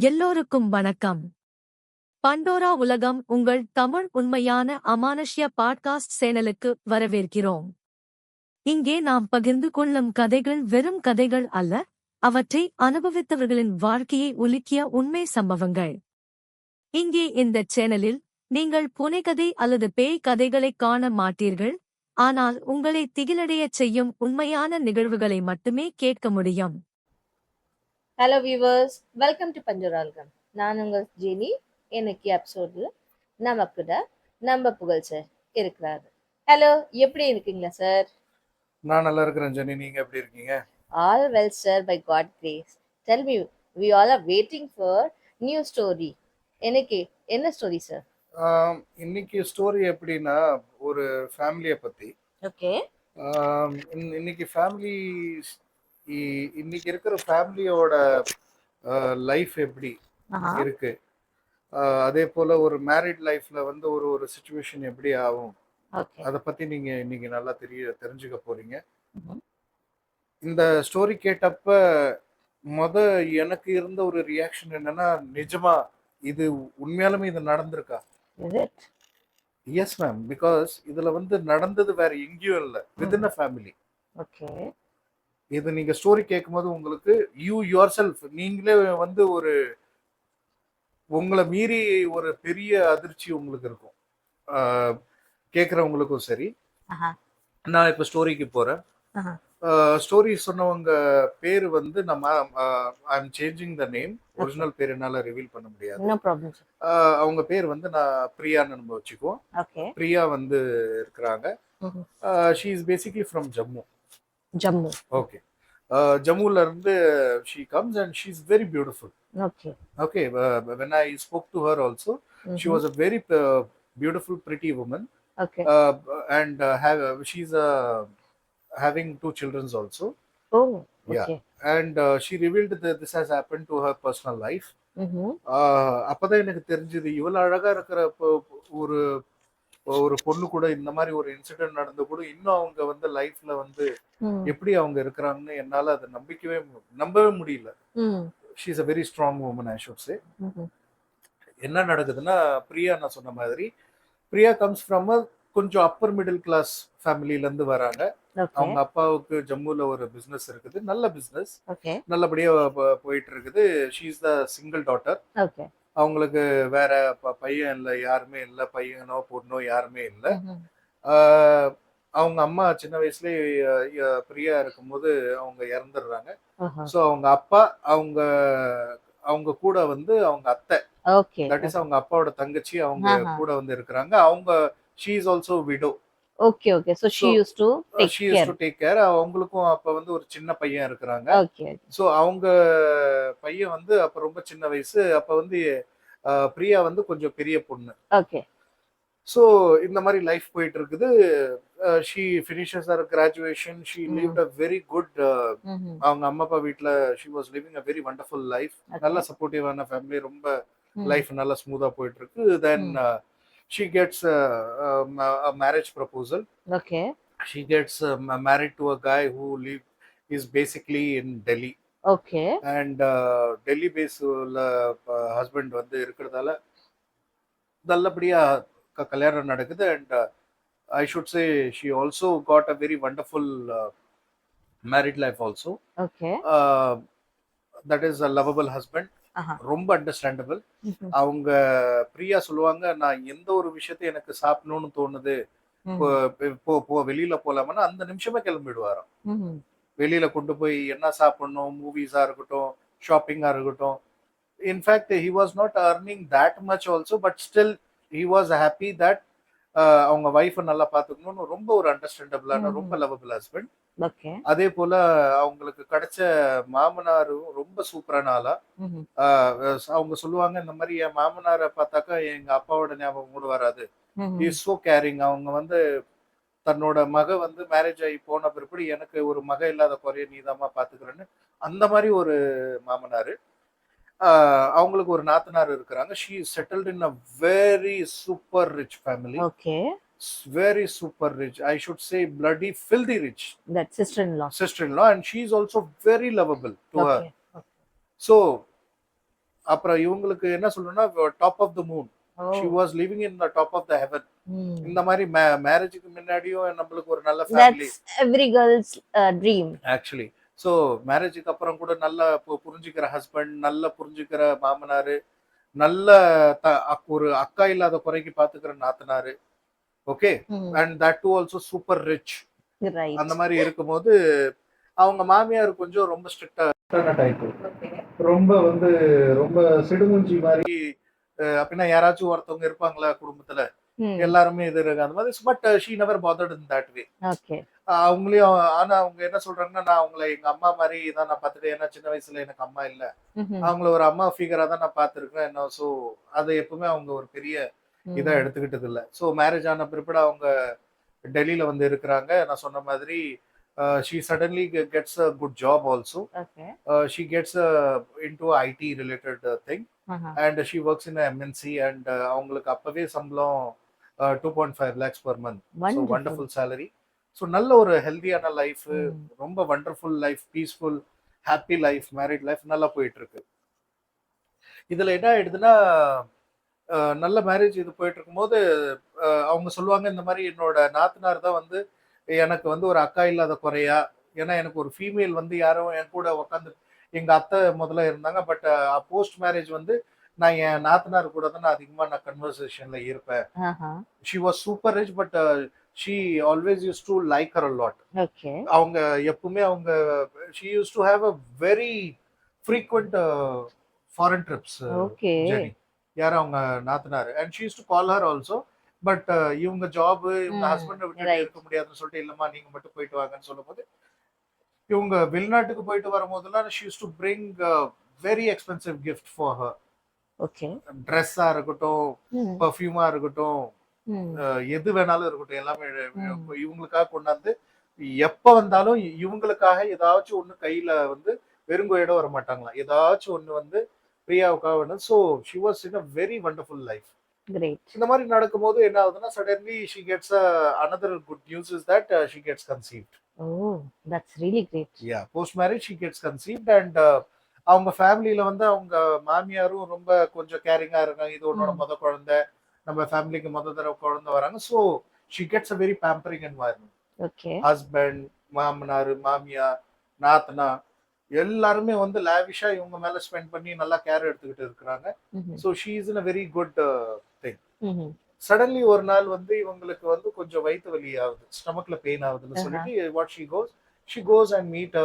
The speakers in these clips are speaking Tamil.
எல்லோருக்கும் வணக்கம். பண்டோரா உலகம் உங்கள் தமிழ் உண்மையான அமானுஷ்ய பாட்காஸ்ட் சேனலுக்கு வரவேற்கிறோம். இங்கே நாம் பகிர்ந்து கொள்ளும் கதைகள் வெறும் கதைகள் அல்ல, அவற்றை அனுபவித்தவர்களின் வாழ்க்கையை உலுக்கிய உண்மை சம்பவங்கள். இங்கே இந்த சேனலில் நீங்கள் புனைகதை அல்லது பேய் கதைகளைக் காண மாட்டீர்கள், ஆனால் உங்களை திகிலடையச் செய்யும் உண்மையான நிகழ்வுகளை மட்டுமே கேட்க முடியும். ஹலோ வியூவர்ஸ், வெல்கம் டு பஞ்சரால்கம். நான் உங்கள் ஜெனி. இன்னைக்கு எபிசோடில் நம்ம கூட நம்ம புகழ் சார் இருக்கிறாரு. ஹலோ, எப்படி இருக்கீங்களா சார்? நான் நல்லா இருக்கிறேன் ஜெனி, நீங்க எப்படி இருக்கீங்க? All well sir, by God grace. Tell me, we all are waiting for new story. எனக்கு என்ன ஸ்டோரி சார்? இன்னைக்கு ஸ்டோரி எப்படின்னா, ஒரு ஃபேமிலியை பத்தி. ஓகே. இன்னைக்கு ஃபேமிலி, இன்னைக்கு இருக்கிற ஃபேமிலியோட லைஃப் எப்படி இருக்கு, அதே போல ஒரு மேரிட் லைஃப்ல வந்து ஒரு ஒரு சுச்சுவேஷன் எப்படி ஆகும், அதை பத்தி நீங்க இன்னைக்கு நல்லா தெரிஞ்சுக்க போறீங்க. இந்த ஸ்டோரி கேட்டப்ப எனக்கு இருந்த ஒரு ரியாக்ஷன் என்னன்னா, நிஜமா இது உண்மையாலுமே இது நடந்திருக்கா? எஸ் மேம், பிகாஸ் இதுல வந்து நடந்தது வேற எங்கேயும் இல்லை, வித்தின் அ ஃபேமிலி. ஓகே. இது நீங்க ஸ்டோரி கேட்கும்போது உங்களுக்கு யுவர் செல்ஃப், நீங்களே வந்து ஒரு உங்களை மீறி ஒரு பெரிய அதிர்ச்சி உங்களுக்கு இருக்கும், கேட்குறவங்களுக்கும் சரி. நான் இப்போ ஸ்டோரிக்கு போறேன். ஸ்டோரி சொன்னவங்க பேர் வந்து நம்ம I am changing the name. Original பேர் என்னால ரிவீல் பண்ண முடியாது. அவங்க பேர் வந்து நான் பிரியான்னு நம்ம வச்சுக்குவோம். பிரியா வந்து இருக்கிறாங்க. She is basically from Jammu. Okay. ஜம்முல இருந்து she comes and she's very beautiful. Okay, when I spoke to her also, she was a very beautiful, pretty woman. And she's having 2 children also. Yeah. And she revealed that this has happened to her personal life. அப்பதான் எனக்கு தெரிஞ்சது, இவ்வளவு அழகா இருக்கிற ஒரு ஒரு பொண்ணு கூட இந்த மாதிரி ஒரு இன்சிடென்ட் நடந்து கூட இன்னும் அவங்க வந்து லைஃப்ல வந்து எப்படி அவங்க இருக்கிறாங்கன்னு என்னால அதை நம்பவே முடியல. She is a very strong woman, I should say. என்ன நடக்குதுன்னா, பிரியா நான் சொன்ன மாதிரி, பிரியா கம்ஸ் ஃப்ரம் அ கொஞ்சம் அப்பர் மிடில் கிளாஸ் ஃபேமிலில இருந்து வராங்க. அவங்க அப்பாவுக்கு ஜம்முல ஒரு பிசினஸ் இருக்குது, நல்ல பிசினஸ், நல்லபடியா போயிட்டு இருக்குது. She is the single daughter. அவங்களுக்கு வேற பையன் இல்லை, யாருமே இல்லை, பையனோ பொண்ணோ யாருமே இல்லை. அவங்க அம்மா சின்ன வயசுலேயே பிரியா இருக்கும்போது அவங்க இறந்துடுறாங்க. ஸோ அவங்க அப்பா, அவங்க கூட வந்து அவங்க அத்தை, தட் இஸ் அவங்க அப்பாவோட தங்கச்சி, அவங்க கூட வந்து இருக்கிறாங்க. அவங்க she is also widow. Okay. So she used to take care. அவங்களுக்கும் அப்ப வந்து ஒரு சின்ன பையன் இருக்கிறாங்க. ஸோ அவங்க பையன் வந்து அப்ப ரொம்ப சின்ன வயசு. அப்ப வந்து பிரியா வந்து கொஞ்சம் பெரிய பொண்ணு. ஸோ இந்த மாதிரி லைஃப் போயிட்டு இருக்குது. She finishes her graduation. She lived a very good, அவங்க அம்மா அப்பா வீட்டில் she was living a very wonderful life. நல்ல சப்போர்ட்டிவான ஃபேமிலி, ரொம்ப லைஃப் நல்லா ஸ்மூதா போயிட்டு இருக்கு. தென் she gets a marriage proposal. She gets married to a guy who is basically in Delhi. And Delhi based husband வந்து இருக்கிறதால நல்லபடியா கல்யாணம் நடக்குது. And I should say she also got a very wonderful married life also. That is a lovable husband, ரொம்ப அண்டர்ஸ்டாண்டபிள். அவங்க பிரியா சொல்லுவாங்க, நான் எந்த ஒரு விஷயத்த எனக்கு சாப்பிடணும்னு தோணுது, வெளியில போலாமன்னா அந்த நிமிஷமே கிளம்பிடுவாராம். வெளியில கொண்டு போய் என்ன சாப்பிடணும், மூவிஸா இருக்கட்டும், ஷாப்பிங்கா இருக்கட்டும். In fact he was not earning that much also, but still he was happy that அவங்க வைஃபை நல்லா பார்த்துக்கணும்னு ரொம்ப ஒரு அண்டர்ஸ்டாண்டபிளான, ரொம்ப லவபிள் ஹஸ்பண்ட். அதே போல அவங்களுக்கு கிடைச்ச மாமனாரும் ரொம்ப சூப்பரான ஆளா. அவங்க சொல்லுவாங்க, இந்த மாதிரி என் மாமனாரை பார்த்தாக்கா எங்க அப்பாவோட ஞாபகம் கூட வராது, இஸ் சோ கேரிங். அவங்க வந்து தன்னோட மக வந்து மேரேஜ் ஆகி போன பிறப்படி எனக்கு ஒரு மக இல்லாத குறைய நீதாமா பாத்துக்கிறேன்னு அந்த மாதிரி ஒரு மாமனாரு. அவங்களுக்கு ஒரு நாத்தனார் இருக்கிறாங்க. She settled in a very super rich family. Very super rich, I should say bloody filthy rich. That sister-in-law, and she is also very lovable to her. So அப்புறம் இவங்களுக்கு என்ன சொல்லணும்னா top of the moon, she was living in the top of the heaven. இந்த மாதிரி மேரேஜுக்கு முன்னாடியும் நம்மளுக்கு ஒரு நல்ல family, that's every girls dream. Actually. So மேரேஜுக்கு அப்புறம் கூட நல்லா புரிஞ்சுக்கிற ஹஸ்பண்ட், நல்ல புரிஞ்சுக்கிற மாமனாரு, நல்ல ஒரு அக்கா இல்லாத குறைக்கு பாத்துக்கிற நாத்தனாரு. Okay. And that too also super rich. Right. அந்த மாதிரி இருக்கும்போது அவங்க மாமியார் கொஞ்சம் ரொம்ப ஸ்ட்ரிக்டா டைப், ரொம்ப வந்து ரொம்ப சிடுமூஞ்சி மாதிரி. அப்படின்னா யாராச்சும் ஒருத்தவங்க இருப்பாங்களா குடும்பத்துல, எல்லாருமே இது இருக்கு அந்த மாதிரி. But she never bothered in that way. Okay. அவங்களையும், ஆனா அவங்க என்ன சொல்றாங்கன்னா, நான் அவங்களை எங்க அம்மா மாதிரி தான் நான் பார்த்துட்டேன். ஏன்னா சின்ன வயசுல எனக்கு அம்மா இல்ல, அவங்கள ஒரு அம்மா ஃபிகரா தான் நான் பார்த்துருக்கேன் என்ன. ஸோ அதை எப்பவுமே அவங்க ஒரு பெரிய இதா எடுத்துக்கிட்டது இல்லை. ஸோ மேரேஜ் ஆன பிற்பாடு அவங்க டெல்லியில வந்து இருக்கிறாங்க. நான் சொன்ன மாதிரி she suddenly gets a good job also. Okay. She gets into IT related thing, and she works in a MNC, and அவங்களுக்கு அப்பவே சம்பளம் 2.5 lakhs per month. So wonderful salary. So நல்ல ஒரு ஹெல்தியான லைஃப், ரொம்ப wonderful life, peaceful happy life, married life நல்லா போயிட்டு இருக்கு. இதுல என்ன ஆயிடுதுன்னா, நல்ல மேரேஜ் இது போயிட்டு இருக்கும்போது அவங்க சொல்லுவாங்க இந்த மாதிரி என்னோட நாத்தனார் தான் வந்து எனக்கு வந்து ஒரு அக்கா இல்லாத குறையா. ஏன்னா எனக்கு ஒரு ஃபீமேல் வந்து யாரும் என் கூட உட்காந்து, எங்க அத்தை முதல்ல இருந்தாங்க, பட் போஸ்ட் மேரேஜ் வந்து நான் என் நாத்தனார் கூட தான் நான் கன்வர்சேஷன்ல இருப்பேன். She was super rich, but she always use to like her a lot. அவங்க எப்பவுமே அவங்க she use to have a very frequent foreign trips. யாரும் அவங்க நாத்தனார். And she use to call her also. But இவங்க ஜாப், இவங்க ஹஸ்பண்டை விட்டு இருக்க முடியாதுன்னு சொல்லிட்டு, இல்லம்மா நீங்க மட்டும் போயிட்டு வாங்கன்னு சொல்லும் போது, இவங்க வெளிநாட்டுக்கு போயிட்டு வரும்போதெல்லாம் she used to bring very expensive gift for her. Okay. ட்ரெஸ்ஸா இருக்கட்டும், பர்ஃப்யூமா இருக்கட்டும், எது வேணாலும் இருக்கட்டும், எல்லாமே இவங்களுக்காக கொண்டாந்து எப்ப வந்தாலும் இவங்களுக்காக ஏதாச்சும் ஒண்ணு கையில வந்து வெறுங்கையோட வர மாட்டாங்களாம். ஏதாச்சும் ஒண்ணு வந்து பிரியாவுக்காக வேணும். So she was in a very wonderful life. Great. இந்த மாதிரி நடக்கும்போது என்ன ஆகுதுன்னா, suddenly she gets another good news is that she gets conceived. Oh, that's really great. Yeah, post marriage she gets conceived, and அவங்க ஃபேமிலியில வந்து அவங்க மாமியாரும் ரொம்ப கொஞ்சம் கேரிங்கா இருக்காங்க. இது உன்னோட முத குழந்தை, நம்ம ஃபேமிலிக்கு முத தடவை குழந்தை வராங்க. So she gets a very pampering environment. Okay. Husband, மாமனார், மாமியார், நாத்தனா எல்லாருமே வந்து லாவிஷா இவங்க மேல ஸ்பெண்ட் பண்ணி நல்லா கேர் எடுத்துக்கிட்டு இருக்கிறாங்க. So she is in a very good thing. Suddenly ஒரு நாள் வந்து இவங்களுக்கு வந்து கொஞ்சம் வயிற்று வலி ஆகுது, ஸ்டமக்ல பெயின் ஆகுதுன்னு சொல்லிட்டு what she goes and meet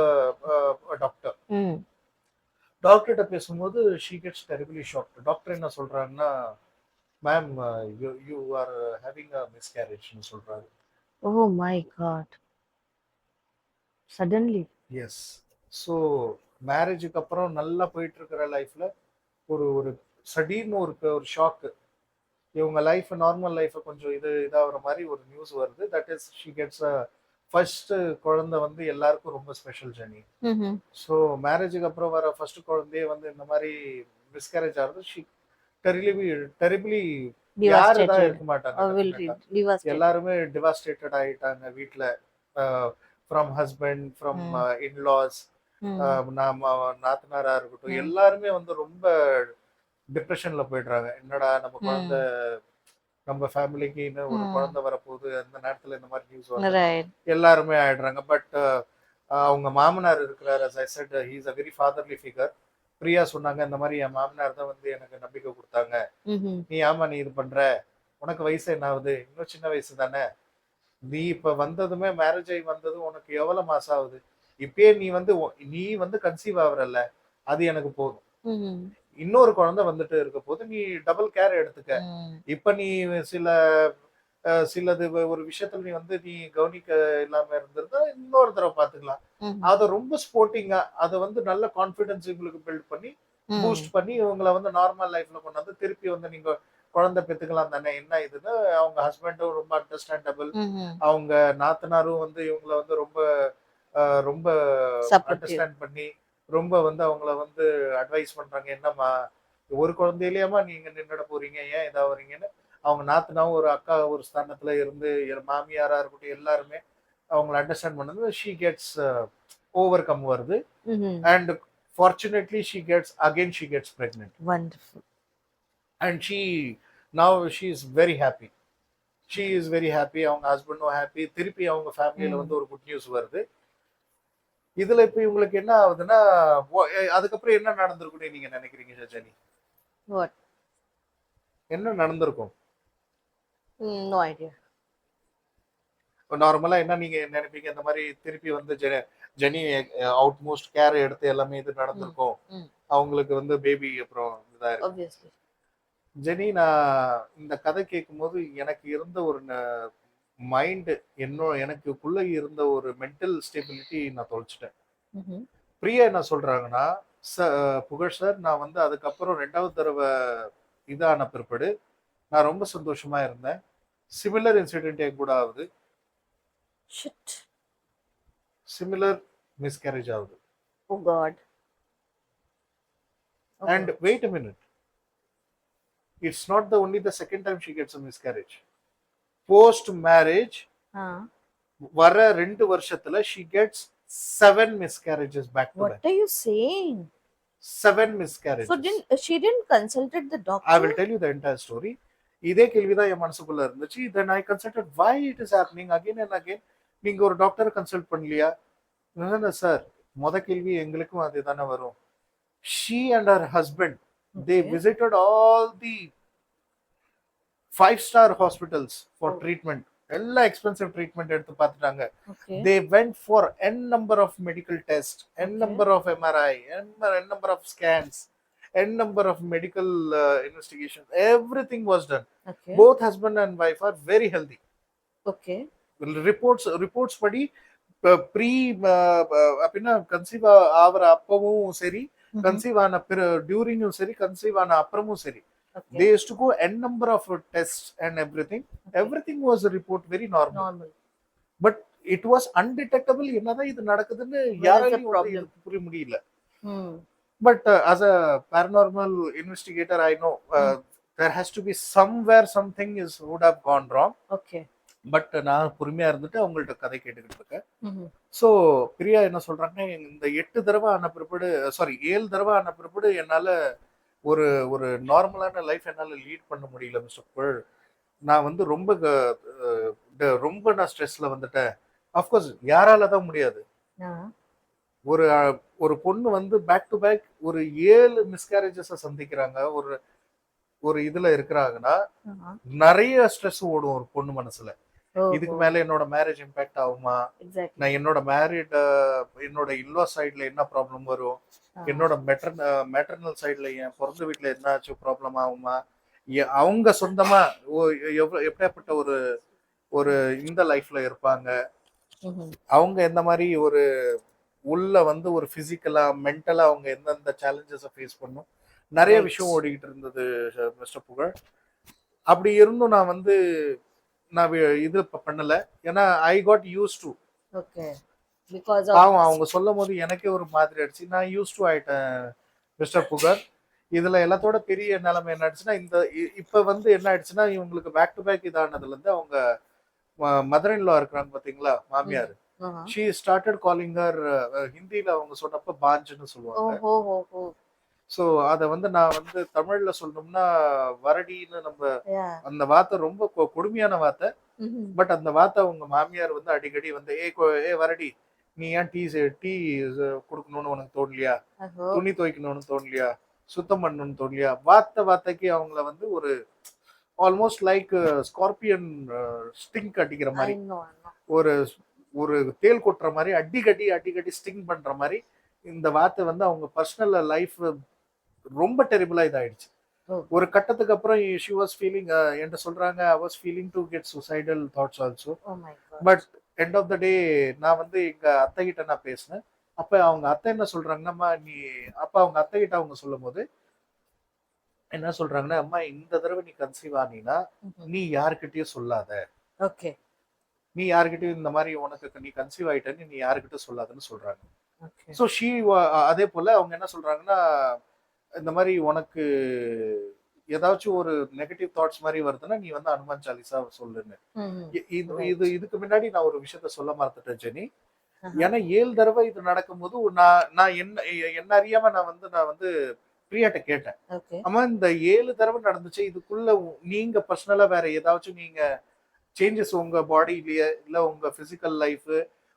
doctor. டாக்டர்கிட்ட பேசும்போது she gets terribly shocked. Doctor என்ன சொல்றாங்கன்னா, ma'am you are having a மிஸ்கேரேஜ்னு சொல்றாரு. Oh my God, suddenly. Yes. So மேரேஜுக்கு அப்புறம் நல்லா போயிட்டு இருக்கிற லைஃப்ல ஒரு ஒரு சடீர்னு ஒரு ஷாக்கு. இவங்க லைஃப், நார்மல் லைஃப் கொஞ்சம் இதாகிற மாதிரி ஒரு நியூஸ் வருது. That is she gets first குழந்தை வந்து எல்லாருக்கும் ரொம்ப ஸ்பெஷல் ஜர்னி. ஸோ மேரேஜுக்கு அப்புறம் வர ஃபர்ஸ்ட் குழந்தையே வந்து இந்த மாதிரி மிஸ்கேரேஜ் ஆகுது. ஷி டெரிபிளி யாரு தான் இருக்க மாட்டாங்க, எல்லாருமே டிவாஸ்டேட்டட் ஆயிட்டாங்க வீட்டுல. ஃப்ரம் ஹஸ்பண்ட், ஃப்ரம் இன்லாஸ், நாத்தனாரா இருக்கட்டும், எல்லாருமே வந்து ரொம்ப டிப்ரெஷன்ல போயிடுறாங்க. என்னடா நம்ம குழந்தை, நம்ம ஃபேமிலிக்கு இன்னும் ஒரு குழந்தை வரப்போகுது, அந்த நேரத்துல இந்த மாதிரி நியூஸ் வருது, எல்லாருமே ஆயிடுறாங்க. பட் அவங்க மாமனார் இருக்கிறார், as I said, he is a very fatherly figure. Priya சொன்னாங்க, இந்த மாதிரி என் மாமனார் தான் வந்து எனக்கு நம்பிக்கை கொடுத்தாங்க. நீ ஆமா நீ இது பண்ற, உனக்கு வயசு என்ன ஆகுது, இன்னும் சின்ன வயசு தானே, நீ இப்ப வந்ததுமே மேரேஜ் ஆகி வந்ததும் உனக்கு எவ்வளவு மாசம் ஆகுது, இப்பயே நீ வந்து கன்சீவ் ஆகுறல்ல, அது எனக்கு போதும். இன்னொரு குழந்தை வந்துட்டு இருக்க போது நீ டபுள் கேர் எடுத்துக்க. இப்ப நீ சிலது ஒரு விஷயத்துல நீ வந்து நீ கவனிக்க இல்லாம இருந்திருந்தா இன்னொரு தடவை பாத்துக்கலாம். அத ரொம்ப ஸ்போர்ட்டிங்கா, அத வந்து நல்ல கான்பிடன்ஸ் உங்களுக்கு பில்ட் பண்ணி பூஸ்ட் பண்ணி இவங்களை வந்து நார்மல் லைஃப்ல கொண்டாந்து திருப்பி வந்து நீங்க குழந்தை பெத்துக்கலாம் தானே, என்ன இதுன்னு அவங்க ஹஸ்பண்டும் ரொம்ப அண்டர்ஸ்டாண்டபிள். அவங்க நாத்தனாரும் வந்து இவங்களை வந்து ரொம்ப ரொம்ப அண்டர்ஸ்டாண்ட் பண்ணி ரொம்ப வந்து அவங்கள வந்து அட்வைஸ் பண்றாங்க. என்னம்மா ஒரு குழந்தையிலேயமா நீங்க நின்றுட போறீங்க, ஏன் இதாவறீங்கன்னு அவங்க நாத்தனாவும் ஒரு அக்கா ஒரு ஸ்தானத்துல இருந்து மாமியாரா இருக்கட்டும் எல்லாருமே அவங்களை அண்டர்ஸ்டாண்ட் பண்ணது. ஷீ கெட்ஸ் ஓவர் கம் வருது. And Fortunately, she gets pregnant, Wonderful. and now she is very happy. She is very happy. அவங்க ஹஸ்பண்டும் happy. திருப்பி அவங்க ஃபேமிலியில வந்து ஒரு குட் நியூஸ் வருது. இதுல இப்ப இவங்களுக்கு என்ன ஆகுதுன்னா, அதுக்கப்புறம் என்ன நடந்திருக்கும்னு நீங்க நினைக்கிறீங்க சஜானி? What? என்ன நடந்திருக்கும்? No idea. நார்மலா என்ன நீங்க நினைப்பீங்க? இந்த மாதிரி திருப்பி வந்து ஜெனி அவுட்மோஸ்ட் கேர் எடுத்து எல்லாமே இது நடந்திருக்கும். அவங்களுக்கு வந்து பேபி அப்புறம் இதா இருக்கு. Obviously. ஜெனி, நான் இந்த கதை கேட்கும்போது எனக்கு இருந்த ஒரு மைண்ட், எனக்குள்ள இருந்த ஒரு மென்டல் ஸ்டெபிலிட்டி நான் தொலைச்சிட்டேன். பிரியா என்ன சொல்றாங்கன்னா, புகழ் சார், நான் வந்து அதுக்கப்புறம் 2வது தடவை இதான பிற்பாடு நான் ரொம்ப சந்தோஷமா இருந்தேன். சிமிலர் இன்சிடென்ட் என் கூட ஆகுது. சிமிலர் மிஸ்கேரேஜ் ஆகுது. Oh God. And wait a minute. It's not the second time she gets a miscarriage. Post marriage, வர 2 வருஷத்துல she gets 7 miscarriages back to back. What are you saying? 7 miscarriages. So she didn't consulted the doctor? I will tell you the entire story. இதே கேள்விதான் என் மனசுக்குள்ள இருந்துச்சு. Then I consulted why it is happening again and again. நீங்க ஒரு டாக்டரை கன்சல்ட் பண்ணலையா? சார், கேள்வி எங்களுக்கும் அதுதானே வரும். She and her husband, they visited all the 5-star hospitals for treatment. எல்லா எக்ஸ்பென்சிவ் ட்ரீட்மெண்ட் எடுத்து பார்த்துட்டாங்க. They went for n number of medical tests, n number of MRI, n number of scans, n number of medical investigations. Everything was done. Both husband and wife are very healthy. Reports படி ப்ரீ அப்படின்னா கன்சீவ் ஆகிற அப்பவும் சரி, கன்சீவ் ஆன டியூரிங்கும் சரி, கன்சீவ் ஆன அப்புறமும் சரி, they used to go n number of tests and everything was a report very normal. But it was undetectable. என்னதான் இது நடக்குதுன்னு யாராலையும் புரிய முடியல. But as a paranormal investigator, I know there has to be somewhere something would have gone wrong. But நான் பொறுமையா இருந்துட்டு அவங்கள்ட்ட கதை கேட்டுக்கிட்டு இருக்கேன். ஸோ பிரியா என்ன சொல்றாங்க, இந்த 8 தடவை ஆன பிற்பாடு 7 தடவை ஆன பிற்பாடு என்னால ஒரு ஒரு நார்மலான லைஃப் என்னால லீட் பண்ண முடியல மிஸ்டர் புகழ். நான் வந்து ரொம்ப நான் ஸ்ட்ரெஸ்ல வந்துட்டேன். அஃப்கோர்ஸ் யாரால தான் முடியாது. ஒரு பொண்ணு வந்து பேக் டு பேக் ஒரு 7 மிஸ்கேரேஜஸ் சந்திக்கிறாங்க, ஒரு இதுல இருக்கிறாங்கன்னா நிறைய ஸ்ட்ரெஸ் ஓடும் ஒரு பொண்ணு மனசுல. இதுக்கு மேல என்னோட மேரேஜ் இம்பாக்ட் ஆகுமா, நான் என்னோட இல்லா சைட்ல என்ன ப்ராப்ளம் வரும், என்னோட மெட்டர்னல் சைட்ல என் பிறந்த வீட்டுல என்ன ப்ராப்ளம் ஆகுமா, அவங்க சொந்தமா எப்படியாப்பட்ட ஒரு இந்த லைஃப்ல இருப்பாங்க, அவங்க எந்த மாதிரி ஒரு உள்ள வந்து ஒரு பிசிக்கலா மென்டலா அவங்க எந்தெந்த சேலஞ்சஸை ஃபேஸ் பண்ணும், நிறைய விஷயம் ஓடிக்கிட்டு இருந்தது மிஸ்டர் புகழ். அப்படி இருந்தும் நான் வந்து நான் இது பண்ணல. ஏன்னா ஐ காட் யூஸ் டு. அவங்க சொல்லும் போது எனக்கே ஒரு மாதிரி ஆயிடுச்சு. நான் யூஸ் டு ஆயிட்டேன் மிஸ்டர் புகழ். இதுல எல்லாத்தோட பெரிய நிலைமை என்ன ஆயிடுச்சுன்னா, இப்ப வந்து என்ன ஆயிடுச்சுன்னா, இவங்களுக்கு பேக் டு பேக் இதானதுல இருந்து அவங்க மதர் இன் லா இருக்கிறாங்க பாத்தீங்களா, மாமியார், she started calling her ஹிந்தில அவங்க சொன்னப்ப பாஞ்சுன்னு சொல்லுவாங்க. சோ அத வந்து நான் வந்து தமிழ்ல சொல்லணும்னா வரடின்னு, நம்ம அந்த வார்த்தை ரொம்ப கொடுமையான வார்த்தை. பட் அந்த வார்த்தை அவங்க மாமியார் வந்து அடிக்கடி வந்து ஏ வரடி, நீ ஏன் டீ குடுக்கணும்னு உனக்கு தோணலையா, துணி துவைக்கணும்னு தோணலையா, சுத்தம் பண்ணணும்னு தோணலையா, வார்த்தைக்கு அவங்கள வந்து ஒரு ஆல்மோஸ்ட் லைக் ஸ்கார்பியன் ஸ்டிங் அடிக்கிற மாதிரி, ஒரு தேல் கொட்டுற மாதிரி அடிக்கடி ஸ்டிங் பண்ற மாதிரி இந்த வார்த்தை வந்து அவங்க பர்சனல் லைஃப் ரொம்ப டெரிபிளா இதாயிடுச்சு. ஒரு கட்டத்துக்கு அப்புறம் she was feeling என்ன சொல்றாங்க, I was feeling to get suicidal thoughts also. But end of the day நான் வந்து எங்க அத்தை கிட்ட நான் பேசினேன். அப்ப அவங்க அத்தை என்ன சொல்றாங்கன்னா, அவங்க அத்தை கிட்ட அவங்க சொல்லும் போது என்ன சொல்றாங்கன்னா, அம்மா இந்த தடவை நீ கன்சீவ் ஆனீனா நீ யாருக்கிட்டயும் சொல்லாத, நீ யாருக்கிட்டயும் இந்த மாதிரி உனக்கு நீ கன்சீவ் ஆயிட்டேன்னு நீ யாருக்கிட்ட சொல்லாதன்னு சொல்றாங்க. ஸோ அதே போல அவங்க என்ன சொல்றாங்கன்னா, இந்த மாதிரி உனக்கு ஏதாச்சும் ஒரு நெகட்டிவ் தாட்ஸ் மாதிரி வருதுன்னா நீ வந்து ஹனுமான் சாலிசா சொல்லுன்னு. இதுக்கு முன்னாடி நான் ஒரு விஷயத்த சொல்ல மறந்துட்டேன் ஜெனி. ஏன்னா 7 தடவை இது நடக்கும்போது நான் என்ன அறியாம நான் வந்து பிரியாட்ட கேட்டேன். ஓகே. ஆமா இந்த 7 தடவை நடந்துச்சு. இதுக்குள்ள நீங்க பர்சனலா வேற ஏதாச்சும் நீங்க சேஞ்சஸ் உங்க பாடியிலயே இல்ல உங்க பிசிக்கல் லைஃப்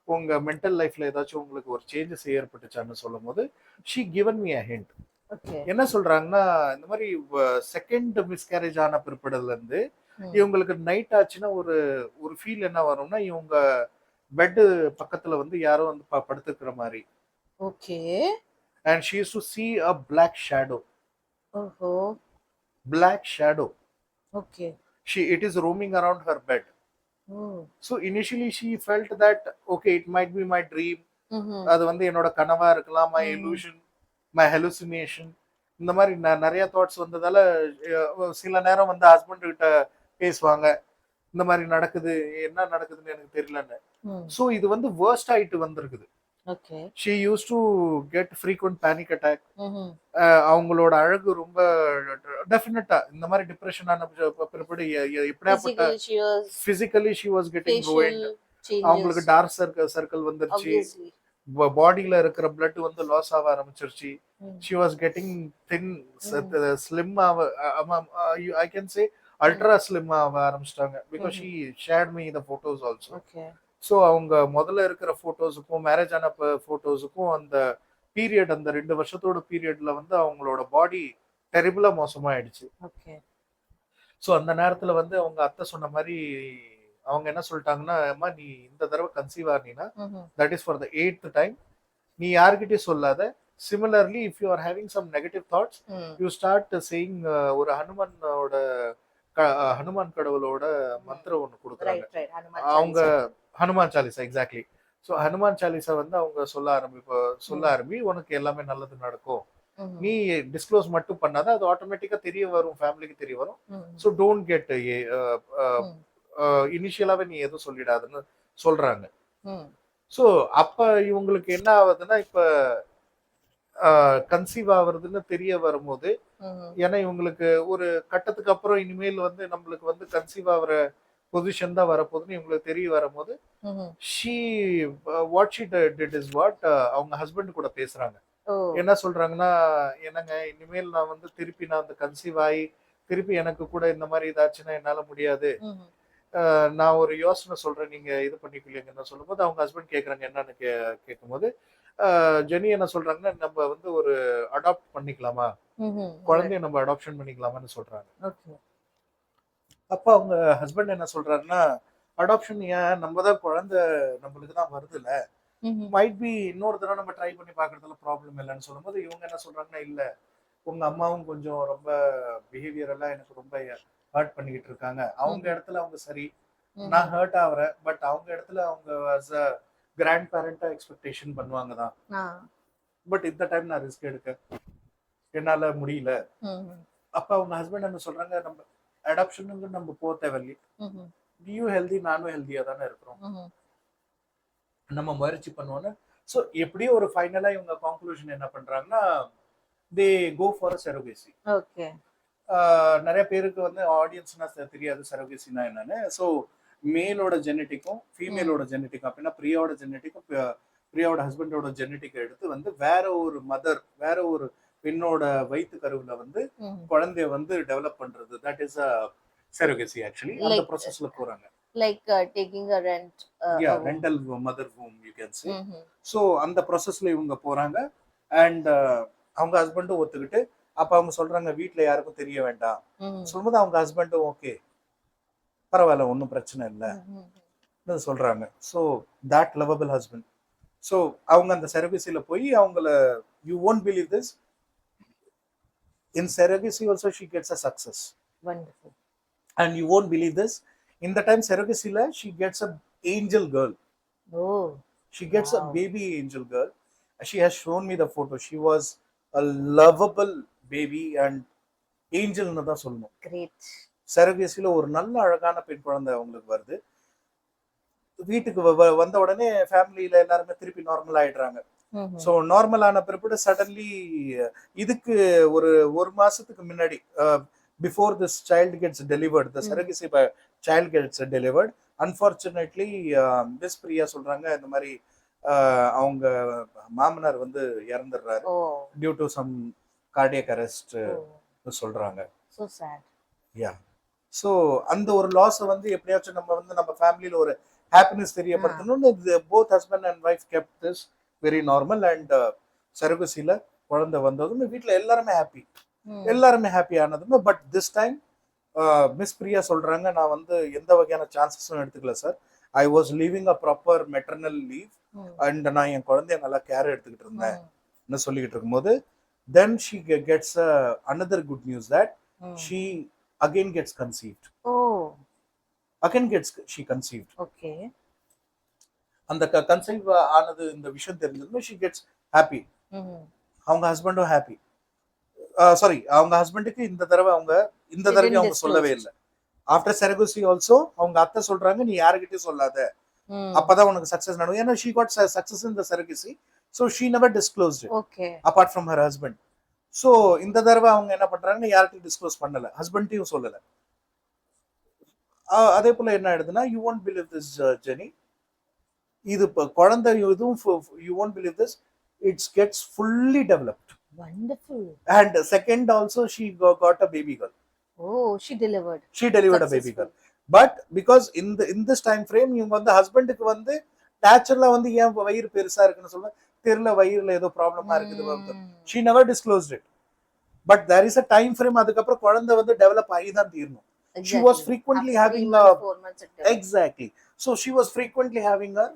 உங்க மென்டல் லைஃப்ல ஏதாச்சும் உங்களுக்கு ஒரு சேஞ்சஸ் ஏற்பட்டுச்சான்னு சொல்லும்போது she given me a hint. Okay. என்ன சொல்றாங்கன்னா இந்த மாதிரி செகண்ட் மிஸ்கேரேஜ் ஆன பிற்படல இருந்து இவங்களுக்கு நைட் ஆச்சுன்னா ஒரு ஒரு ஃபீல் என்ன வரும்னா இவங்க பெட் பக்கத்துல வந்து யாரோ வந்து படுத்துக்கிற மாதிரி. Okay. and she used to see a black shadow. ஓஹோ. Black shadow. Okay. It is roaming around her bed. ஓ. So initially she felt that okay it might be my dream. அது வந்து என்னோட கனவா இருக்கலாம், my illusion, my hallucination. இந்த மாதிரி நிறைய தாட்ஸ் வந்ததால சில நேரம் வந்து ஹஸ்பண்ட் கிட்ட பேசுவாங்க, இந்த மாதிரி நடக்குது, என்ன நடக்குதுன்னு எனக்கு தெரியலன்னு. ஸோ இது வந்து வேர்ஸ்ட் ஆயிட்டு வந்திருக்குது. Okay. she used to get frequent panic attack. அவங்களோட அழகு ரொம்ப டெஃபினட்டா இந்த மாதிரி டிப்ரெஷன் ஆன பிற்பாடு எப்படியாப்பட்ட physically she was getting ruined. அவங்களுக்கு டார்க் சர்க்கிள் வந்துருச்சு, பாடியில இருக்கிற பிளட் வந்து லாஸ் ஆக ஆரம்பிச்சிருச்சு. she was getting thin, slim I can say ultra slim ஆக ஆரம்பிச்சிட்டாங்க because she shared me the photos also. Okay. So அவங்க முதல்ல இருக்கிற போட்டோஸுக்கும் மேரேஜ் ஆன போட்டோஸுக்கும் அந்த பீரியட் அந்த 2 வருஷத்தோட பீரியட்ல வந்து அவங்களோட பாடி டெரிபிளா மோசமாயிடுச்சு. ஸோ அந்த நேரத்துல வந்து அவங்க அத்தை சொன்ன மாதிரி அவங்க என்ன சொல்லிட்டாங்கன்னா, அம்மா நீ இந்த தடவை கன்சீவ் ஆனீங்கன்னா that is for the 8th time, நீ யார்கிட்டயும் சொல்லாத. Similarly if you are having some negative thoughts you start saying ஒரு ஹனுமான் கடவுளோட மந்திரம் ஒண்ணு கொடுக்குறாங்க அவங்க, ஹனுமான் சாலிசா. எக்ஸாக்ட்லி. ஸோ ஹனுமான் சாலிசா வந்து அவங்க சொல்ல ஆரம்பி உனக்கு எல்லாமே நல்லது நடக்கும், நீ டிஸ்க்ளோஸ் மட்டும் பண்ணாத, அது ஆட்டோமேட்டிக்கா தெரிய வரும், ஃபேமிலிக்கு தெரிய வரும். ஸோ டோன்ட் கெட் இனிஷியலாவே நீ எதுவும் சொல்லிடாதுன்னு சொல்றாங்க. ஸோ அப்ப இவங்களுக்கு என்ன ஆகுதுன்னா இப்ப கன்சீவ் ஆகுறதுன்னு தெரிய வரும்போது, ஏன்னா இவங்களுக்கு ஒரு கட்டத்துக்கு அப்புறம் இனிமேல் வந்து நம்மளுக்கு வந்து கன்சீவ் ஆகுற பொசிஷன் தான் வரப்போகுதுன்னு இவங்களுக்கு தெரிய வரும்போது what she did is what அவங்க ஹஸ்பண்ட் கூட பேசுறாங்க. என்ன சொல்றாங்கன்னா, என்னங்க இனிமேல் நான் வந்து திருப்பி நான் அந்த கன்சீவ் ஆகி திருப்பி எனக்கு கூட இந்த மாதிரி இதாச்சுன்னா என்னால முடியாது, நான் ஒரு யோசனை சொல்றேன், நீங்க இது பண்ணிக்கலீங்கன்னு சொல்லும்போது அவங்க ஹஸ்பண்ட் கேக்குறாங்க என்னன்னு கேட்கும்போது ஜெனி என்ன சொல்றாங்கன்னா, நம்ம வந்து ஒரு அடாப்ட் பண்ணிக்கலாமா, குழந்தைய நம்ம அடாப்ஷன் பண்ணிக்கலாமான்னு சொல்றாங்க. அப்ப அவங்க ஹஸ்பண்ட் என்ன சொல்றாருன்னா, அடாப்ஷன் ஏன், நம்ம தான் குழந்தை நம்மளுக்கு தான் வருதுல்ல, மைட் பி இன்னொரு தடவை நம்ம ட்ரை பண்ணி பாக்குறதுல ப்ராப்ளம் இல்லைன்னு சொல்லும்போது இவங்க என்ன சொல்றாங்கன்னா, இல்ல உங்க அம்மாவும் கொஞ்சம் ரொம்ப பிஹேவியர் எல்லாம் எனக்கு ரொம்ப ஹர்ட் பண்ணிக்கிட்டு இருக்காங்க, அவங்க இடத்துல அவங்க சரி, நான் ஹர்ட் ஆகுறேன், பட் அவங்க இடத்துல அவங்க as a கிராண்ட் பேரண்டா எக்ஸ்பெக்டேஷன் பண்ணுவாங்க தான், பட் இந்த டைம் நான் ரிஸ்க் எடுக்க என்னால முடியல. அப்ப அவங்க ஹஸ்பண்ட் என்ன சொல்றாங்க, நம்ம அடாப்ஷனுக்கு நம்ம போக தேவையில்லை, நீயும் ஹெல்தி நானும் ஹெல்தியா தானே இருக்கிறோம், நம்ம முயற்சி பண்ணுவோன்னு. ஸோ எப்படியோ ஒரு ஃபைனலா இவங்க கன்க்ளூஷன் என்ன பண்றாங்கன்னா, தே கோ ஃபார் சரோகேசி. ஓகே. நிறைய பேருக்கு வந்து ஆடியன்ஸ்னா தெரியாது சரோகேசினா என்னன்னு. ஸோ மேலோட ஜெனட்டிக்கும் ஃபீமேலோட ஜெனட்டிக்கும் அப்படின்னா பிரியாவோட ஜெனட்டிக்கும் பிரியாவோட ஹஸ்பண்டோட ஜெனட்டிக்கை எடுத்து வந்து வேற ஒரு மதர், வேற ஒரு பெண்ணோட வயிற்று கருவுல வந்து குழந்தைய வந்து டெவலப் பண்றது, தட் இஸ் அ சரோகேசி. ஆக்சுவலி அந்த ப்ராசஸ்ல போறாங்க, like taking a rent rental mother womb you can say. So அந்த ப்ராசஸ்ல இவங்க போறாங்க அண்ட் அவங்க ஹஸ்பண்டும் ஒத்துக்கிட்டு, அப்ப அவங்க சொல்றாங்க வீட்டுல யாருக்கும் தெரிய வேண்டாம் சொல்லும்போது அவங்க ஹஸ்பண்டும் ஓகே பரவாயில்ல ஒன்றும் பிரச்சனை இல்லை சொல்றாங்க. So that lovable husband. So அவங்க அந்த சரோகேசில போய் அவங்கள, you won't believe this, in surrogacy also she gets a success. Wonderful. And you won't believe this, in the time surrogacy la she gets a angel girl. Oh, she gets a baby angel girl. She has shown me the photo. She was a lovable baby and angel nu da solnu. Great. surrogacy la ஒரு நல்ல அழகான பெண் குழந்தை அவங்களுக்கு வருது. வீட்டுக்கு வந்த உடனே ஃபேமிலியில எல்லாருமே திருப்பி நார்மல் ஆயிடுறாங்க. ஸோ நார்மல் ஆன பிறகு சடன்லி இதுக்கு ஒரு மாசத்துக்கு முன்னாடி before this child gets delivered, the surrogacy child gets delivered, unfortunately Miss Priya சொல்றாங்க, இந்த மாதிரி அவங்க மாமனார் வந்து இறந்துடுறாரு oh due to some cardiac arrest oh சொல்றாங்க. சோ சேட் யா. ஸோ அந்த ஒரு லாஸை வந்து எப்படியாச்சும் நம்ம வந்து நம்ம ஃபேமிலியில் ஒரு ஹாப்பினஸ் தெரியப்படுத்தணும்னு both husband and wife kept this very normal. And சர்வீஸில் குழந்தை வந்ததும் வீட்டில் எல்லாருமே ஹாப்பி ஆனதுமே. But this time miss Priya சொல்றாங்க, நான் வந்து எந்த வகையான சான்சஸும் எடுத்துக்கல sir. I was leaving a proper maternal leave and நான் என் குழந்தைய நல்லா கேர் எடுத்துக்கிட்டு இருந்தேன் சொல்லிக்கிட்டு இருக்கும்போது then she gets another good news that she again gets conceived. She conceived. Okay. அந்த கன்சீவ் ஆனது இந்த விஷயம் தெரிஞ்சதுமே she gets happy. அவங்க ஹஸ்பண்டும் ஹாப்பி. சாரி, அவங்க ஹஸ்பண்டுக்கு இந்த தடவை அவங்க சொல்லவே இல்லை. ஆஃப்டர் சரகசி ஆல்சோ அவங்க அத்தை சொல்றாங்க, நீ யாருக்கிட்டையும் சொல்லாத, அப்பதான் உனக்கு சக்சஸ் நடக்கும். ஏன்னா she got success in the surrogacy, so she never disclosed it. Okay. apart from her husband. So இந்த தடவை அவங்க என்ன பண்றாங்கன்னா யார்கிட்டையும் டிஸ்க்ளோஸ் பண்ணல, ஹஸ்பண்டையும் சொல்லல. அதே போல என்ன ஆயிடுதுன்னா, you won't believe this Jenny, இது குழந்தை இதுவும் you won't believe this, it's gets fully developed. Wonderful. And second also she got a baby girl. Oh, she delivered a baby girl. But because in this time frame இவங்க வந்து ஹஸ்பண்டுக்கு வந்து நேச்சுரலா வந்து ஏன் வயிறு பெருசா இருக்குன்னு சொல்ல தெரியல, வயிறுல ஏதோ ப்ராப்ளமா இருக்குது. she never disclosed it. But there is a time frame, அதுக்கப்புறம் குழந்தை வந்து டெவலப் ஆகி தான் தீரணும். She was frequently having 4 months. Exactly. So she was frequently having her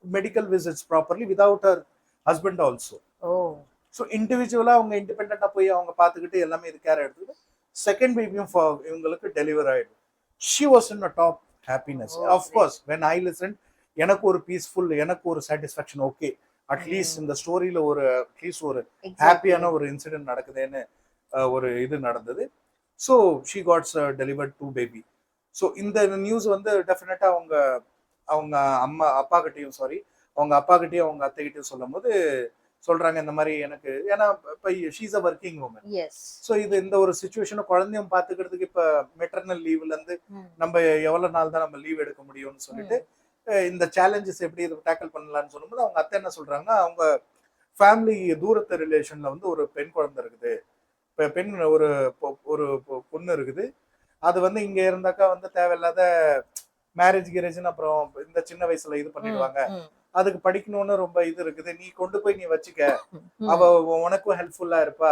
medical visits properly without her husband also. Oh. So individually அவங்க இண்டிபெண்டா போய் அவங்க பார்த்துக்கிட்டு எல்லாமே இது கேர் எடுத்துக்கிட்டு செகண்ட் பேபியும் இவங்களுக்கு டெலிவர் ஆயிடும். she was in a top happiness. Of course when I listened, எனக்கு ஒரு பீஸ்ஃபுல், எனக்கு ஒரு சாட்டிஸ்ஃபேக்ஷன். ஓகே, அட்லீஸ்ட் இந்த ஸ்டோரியில ஒரு அட்லீஸ்ட் ஒரு ஹாப்பியான ஒரு இன்சிடென்ட் நடக்குதுன்னு ஒரு இது நடந்தது. So she got delivered 2 baby. So இந்த நியூஸ் வந்து டெஃபினட்டா அவங்க அப்பா கிட்டையும் அவங்க அத்தை கிட்டையும் சொல்லும் போது சொல்றாங்க இந்த மாதிரி எனக்கு, ஏன்னா இப்ப she's a working woman. So இந்த ஒரு சுச்சுவேஷனை குழந்தையும் பாத்துக்கிறதுக்கு இப்ப மெட்டர்னல் லீவ்ல இருந்து நம்ம எவ்வளவு நாள் தான் நம்ம லீவ் எடுக்க முடியும்னு சொல்லிட்டு இந்த சேலஞ்சஸ் எப்படி இதை டேக்கிள் பண்ணலாம்னு சொல்லும்போது அவங்க அத்தை என்ன சொல்றாங்கன்னா, அவங்க ஃபேமிலி தூரத்து ரிலேஷன்ல வந்து ஒரு பெண் குழந்தை இருக்குது, பெண் ஒரு பொண்ணு இருக்குது. அது வந்து இங்க இருந்தாக்கா வந்து தேவையில்லாத மேரேஜ்னு அப்புறம் இந்த சின்ன வயசுல இது பண்ணிடுவாங்க, அதுக்கு படிக்கணும்னு ரொம்ப இது இருக்குது, நீ கொண்டு போய் நீ வச்சுக்க, அவ உனக்கும் ஹெல்ப்ஃபுல்லா இருப்பா,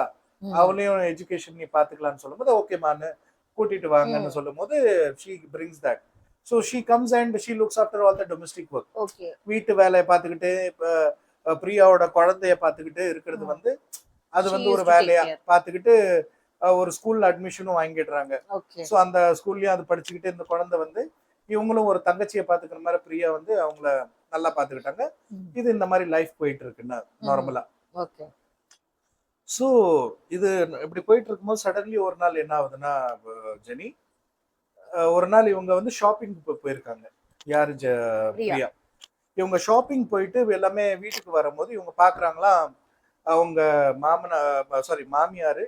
அவளையும் எஜுகேஷன் நீ பாத்துக்கலாம்னு சொல்லும்போது ஓகேமான்னு கூட்டிட்டு வாங்கன்னு சொல்லும் போது she brings that. So she comes and she looks after all the domestic work. Okay. வீட்டு வேலையை பார்த்துக்கிட்டு பிரியாவோட குழந்தைய பார்த்துக்கிட்டு இருக்கிறது வந்து அது வந்து ஒரு வேலையா பார்த்துக்கிட்டு ஒரு ஸ்கூல்ல அட்மிஷனும் வாங்கிடுறாங்க. ஸோ அந்த ஸ்கூல்லயும் அது படிச்சுக்கிட்டு இந்த குழந்தை வந்து இவங்களும் ஒரு தங்கச்சியை பாத்துக்கிற மாதிரி பிரியா வந்து அவங்கள நல்லா பாத்துக்கிட்டாங்க. இது இந்த மாதிரி லைஃப் போயிட்டு இருக்குன்னா நார்மலா. ஸோ இது இப்படி போயிட்டு இருக்கும்போது சடன்லி ஒரு நாள் என்ன ஆகுதுன்னா ஜெனி, ஒரு நாள் இவங்க வந்து ஷாப்பிங் போயிருக்காங்க. யாரு? பிரியா. இவங்க ஷாப்பிங் போயிட்டு எல்லாமே வீட்டுக்கு வரும்போது இவங்க பாக்குறாங்களா, அவங்க மாமியாரு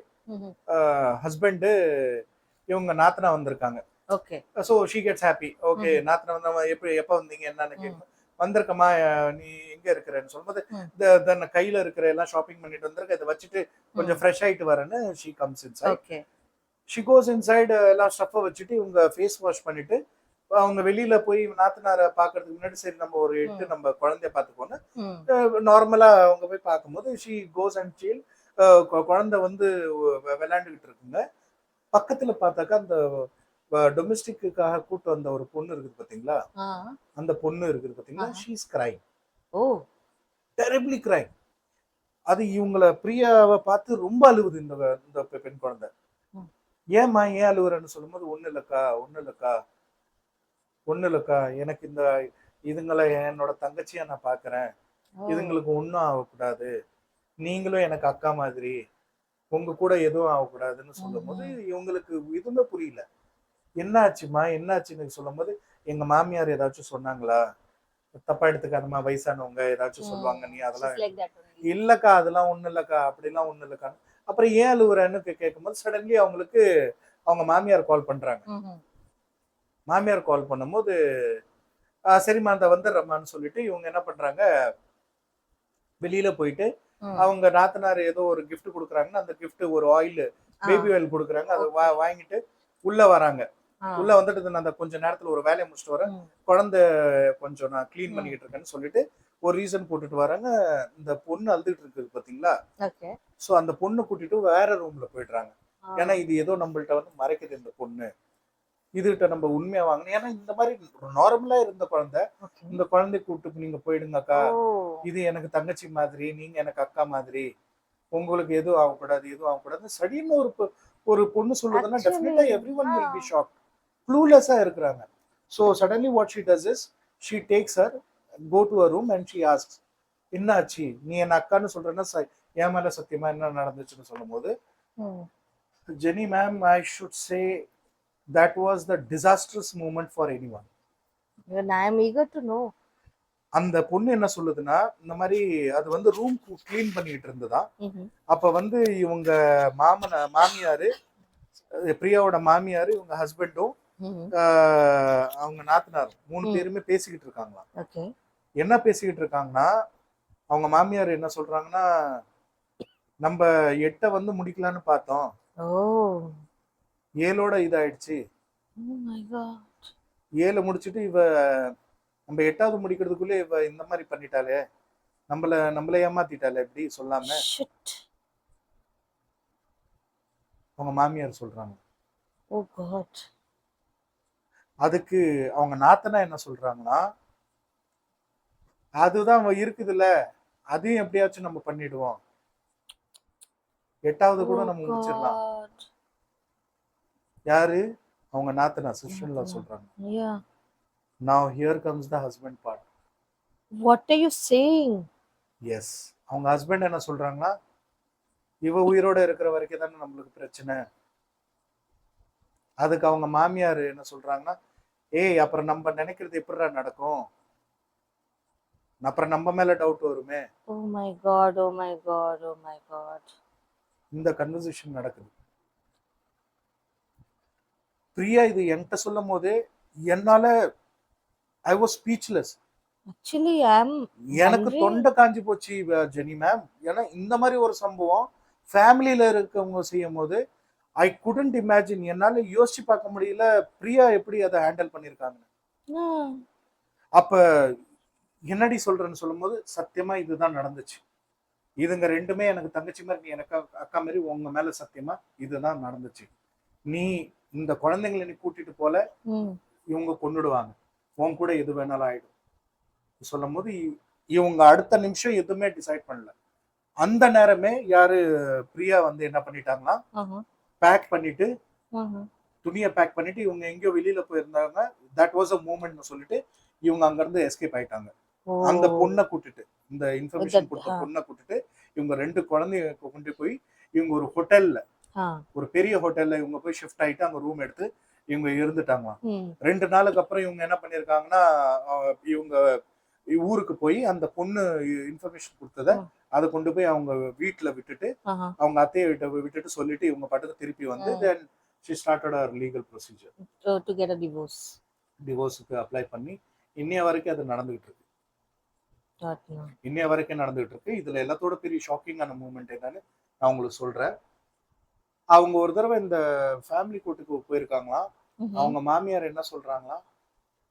ஹஸ்பண்ட் இவங்க நாத்தனா வந்திருக்காங்க. So she gets happy. Okay, நாத்தனா வந்து எப்ப வந்தீங்க என்னன்னு கேட்கும், வந்திருக்கமா நீ எங்க இருக்கிறன்னு சொல்லும்போது கையில இருக்கிற எல்லாம் ஷாப்பிங் பண்ணிட்டு வந்திருக்க, இதை வச்சுட்டு கொஞ்சம் ஃப்ரெஷ் ஆயிட்டு வரேன்னு she comes inside. She goes inside, எல்லாம் ஸ்டஃப்பை வச்சுட்டு இவங்க ஃபேஸ் வாஷ் பண்ணிட்டு அவங்க வெளியில போய் நாத்தனாரை பாக்குறதுக்கு முன்னாடி சரி நம்ம ஒரு நம்ம குழந்தைய பாத்துக்கோன்னு நார்மலா அவங்க போய் பார்க்கும்போது ஷி கோஸ் அண்ட் சீல், குழந்தை வந்து விளையாண்டுகிட்டு இருக்குங்க. பக்கத்துல பார்த்தாக்கா அந்த டொமெஸ்டிக்காக கூட்டு வந்த ஒரு பொண்ணு இருக்குது பாத்தீங்களா, அந்த பொண்ணு இருக்குது பாத்தீங்களா, she is crying. Terribly crying. அது இவங்களை பிரியாவை பார்த்து ரொம்ப அழுவுது இந்த பெண் குழந்தை. ஏம்மா ஏன் அழுவுறன்னு சொல்லும்போது ஒண்ணு இல்லக்கா, எனக்கு இந்த இதுங்களை என்னோட தங்கச்சியா நான் பாக்குறேன், இதுங்களுக்கு ஒன்னும் ஆகக்கூடாது, நீங்களும் எனக்கு அக்கா மாதிரி, உங்க கூட எதுவும் ஆகக்கூடாதுன்னு சொல்லும் போது இவங்களுக்கு எதுவுமே புரியல. என்னாச்சுன்னு சொல்லும் போது எங்க மாமியார் ஏதாச்சும் சொன்னாங்களா, தப்பா எடுத்துக்காதமா, வயசானவங்க ஏதாச்சும் சொல்லுவாங்க, நீ அதெல்லாம் இல்லக்கா, அதெல்லாம் ஒண்ணு இல்லக்கா, அப்படிலாம் ஒண்ணு இல்லக்கா. அப்புறம் ஏன் அழுவுறன்னு கேட்கும்போது சடன்லி அவங்களுக்கு அவங்க மாமியார் கால் பண்றாங்க. மாமியார் கால் பண்ணும்போது சரிம்மா அந்த வந்துடுறம்மான்னு சொல்லிட்டு இவங்க என்ன பண்றாங்க, வெளியில போயிட்டு ம். அவங்க நாத்தனார் ஏதோ ஒரு gift கொடுக்குறாங்கன்னா அந்த gift ஒரு ஆயில் ஆ. பேபி ஆயில் கொடுக்குறாங்க. அதை ஓகே. வாங்கிட்டு உள்ள வராங்க. ஆ. உள்ள வந்துட்டு நான் அந்த கொஞ்ச நேரத்துல ஒரு வேலையை முடிச்சுட்டு வரேன், ம். குழந்தை கொஞ்சம் நான் க்ளீன் ம். பண்ணிக்கிட்டு இருக்கேன்னு சொல்லிட்டு ஒரு ரீசன் போட்டுட்டு வராங்க. இந்த பொண்ணு அழுதுட்டு இருக்குது பாத்தீங்களா? ஓகே. சோ அந்த பொண்ணு கூட்டிட்டு வேற ரூம்ல போயிடுறாங்க. ஆ. ஏன்னா இது ஏதோ நம்மள்ட்ட வந்து மறைக்குது இந்த பொண்ணு, இதுகிட்ட நம்ம உண்மையா வாங்கணும். ஏன்னா இந்த மாதிரி நார்மலா இருந்த குழந்தை, ஓகே. இந்த குழந்தை கூப்பிட்டு நீங்க போயிடுங்க அக்கா, ஓ. இது எனக்கு தங்கச்சி மாதிரி, நீங்க எனக்கு அக்கா மாதிரி, உங்களுக்கு எதுவும் ஆகக்கூடாது எதுவும் ஆகக்கூடாது சடின்னு ஒரு பொண்ணு சொல்லுதுன்னா actually definitely everyone ah. Will be shock. க்ளூலெஸ்ஸா இருக்கிறாங்க. So suddenly what she does is she takes her, go to a room and she asks, என்ன ஆச்சு, நீ என்ன அக்கான்னு சொல்றேன்னா என் மேல சத்தியமா என்ன நடந்துச்சுன்னு சொல்லும் போது, ம். Jenny ma'am, I should say that was the disastrous moment for anyone. Even I am eager to know. அந்த பொண்ணு என்ன சொல்லுதுன்னா, இந்த மாதிரி அது வந்து ரூம் க்ளீன் பண்ணிட்டு இருந்ததா. ம்ஹும். அப்ப வந்து இவங்க மாமியாரு, பிரியாவோட மாமியாரு, இவங்க ஹஸ்பண்டும் ம்ஹும். அவங்க நாத்தனாரும் 3 ம். பேருமே பேசிக்கிட்டு இருக்காங்களாம். ஓகே. என்ன பேசிக்கிட்டு இருக்காங்கன்னா, அவங்க மாமியார் என்ன சொல்றாங்கன்னா, நம்ம 8 வந்து முடிக்கலான்னு பார்த்தோம், ஓ. 7ஓட இதாயிடுச்சு, Oh my God. 7 முடிச்சிட்டு இவ நம்ம 8வது முடிக்கிறதுக்குள்ளே இவ இந்த மாதிரி பண்ணிட்டாலே, நம்மள ஏமாத்திட்டாலே இப்படி சொல்லாம, Shit. அவங்க மாமியார் சொல்றாங்க. Oh God. அதுக்கு அவங்க நாத்தனா என்ன சொல்றாங்கன்னா, அதுதான் இருக்குதுல்ல, அதையும் எப்படியாச்சும் நம்ம பண்ணிடுவோம், 8வது கூட Oh நம்ம முடிச்சிடலாம். God. யாரு? அவங்க நாத்தனா சிஸ்டர்ல சொல்றாங்க. Yeah. Now here comes the husband part. What are you saying? Yes, அவங்க ஹஸ்பண்ட் என்ன சொல்றாங்கன்னா, இவ உயிரோட இருக்கிற வரைக்கும் தானே நம்மளுக்கு பிரச்சனை. அதுக்கு அவங்க மாமியார் என்ன சொல்றாங்கன்னா, ஏய் அப்புறம் நம்ம நினைக்கிறது எப்படிடா நடக்கும், அப்புறம் நம்ம மேல டவுட் வருமே. Oh my God. Oh my God. Oh my God. இந்த கன்வர்சேஷன் நடக்குது. பிரியா இது என்கிட்ட சொல்லும் போதே என்னால I was speechless. Actually, I am எனக்கு wondering. தொண்டை காஞ்சி போச்சு ஜெனி மேம். ஏன்னா இந்த மாதிரி ஒரு சம்பவம் ஃபேமிலியில இருக்கவங்க செய்யும் போது ஐ குடன்ட் இமேஜின், என்னால யோசிச்சு பார்க்க முடியல பிரியா எப்படி அதை ஹேண்டில் பண்ணியிருக்காங்க. Ah. அப்ப என்னடி சொல்றேன்னு சொல்லும்போது, சத்தியமா இதுதான் நடந்துச்சு, இதுங்க ரெண்டுமே எனக்கு தங்கச்சி மாதிரி, நீ எனக்கு அக்கா மாதிரி, உங்க மேல சத்தியமா இதுதான் நடந்துச்சு, நீ இந்த குழந்தைங்களை நீ கூட்டிட்டு போல, ம். இவங்க கொன்னுடுவாங்க, உன் கூட எது வேணாலும் ஆயிடும் சொல்லும் போது, இவங்க அடுத்த நிமிஷம் எதுவுமே டிசைட் பண்ணல. அந்த நேரமே யாரு பிரியா வந்து என்ன பண்ணிட்டாங்கன்னா, ஆஹா. பேக் பண்ணிட்டு, ஆஹா. துணியை பேக் பண்ணிட்டு இவங்க எங்கேயோ வெளியில போயிருந்தாங்க, தட் வாஸ் அ மூமெண்ட்னு சொல்லிட்டு இவங்க அங்க இருந்து எஸ்கேப் ஆயிட்டாங்க. அந்த ஓ. பொண்ணை கூட்டிட்டு, இந்த இன்ஃபர்மேஷன் That- கொடுத்த ஆ. பொண்ணை கூட்டிட்டு இவங்க 2 குழந்தைய கொண்டு போய் இவங்க ஒரு ஹோட்டல்ல, ஆ. ஒரு பெரிய ஹோட்டல்ல இவங்க போய் ஷிஃப்ட் ஆயிட்டு அங்க ரூம் எடுத்து இவங்க இருந்துட்டாங்களாம். ம். 2 நாளுக்கு அப்புறம் இவங்க என்ன பண்ணிருக்காங்கன்னா, இவங்க ஊருக்கு போய் அந்த பொண்ணு இன்ஃபர்மேஷன் கொடுத்தத ம். அதை கொண்டு போய் அவங்க வீட்டுல விட்டுட்டு, ஆஹா. அவங்க அத்தையை விட்டுட்டு சொல்லிட்டு இவங்க பாட்டுக்கு திருப்பி வந்து ம். Then she started her legal procedure. To get a divorce. டிவோர்ஸுக்கு அப்ளை பண்ணி இன்னைய வரைக்கும் அது நடந்துகிட்டு இருக்கு. Got you. இன்னைய வரைக்கும் நடந்துகிட்டு இருக்கு. இதுல எல்லாத்தோட பெரிய ஷாக்கிங்கான மூமெண்ட் என்னன்னு நான் உங்களுக்கு சொல்றேன். அவங்க ஒரு தடவை இந்த ஃபேமிலி கோர்ட்டுக்கு போயிருக்காங்களாம். ம்ஹும். அவங்க மாமியார் என்ன சொல்றாங்களாம்,